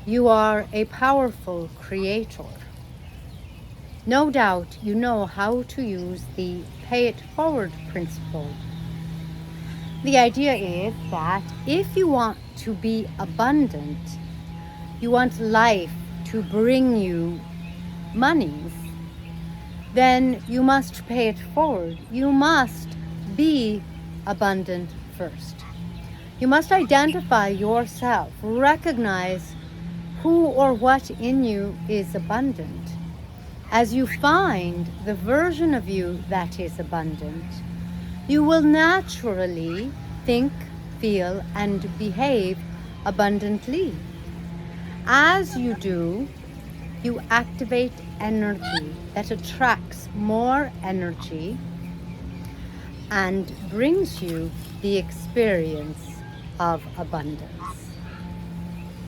You are a powerful creator. No doubt you know how to use the pay it forward principle. The idea is that if you want to be abundant, you want life to bring you monies, then you must pay it forward. You must be abundant first. You must identify yourself, recognize who or what in you is abundant. As you find the version of you that is abundant, you will naturally think, feel, and behave abundantly. As you do, you activate energy that attracts more energy and brings you the experience of abundance.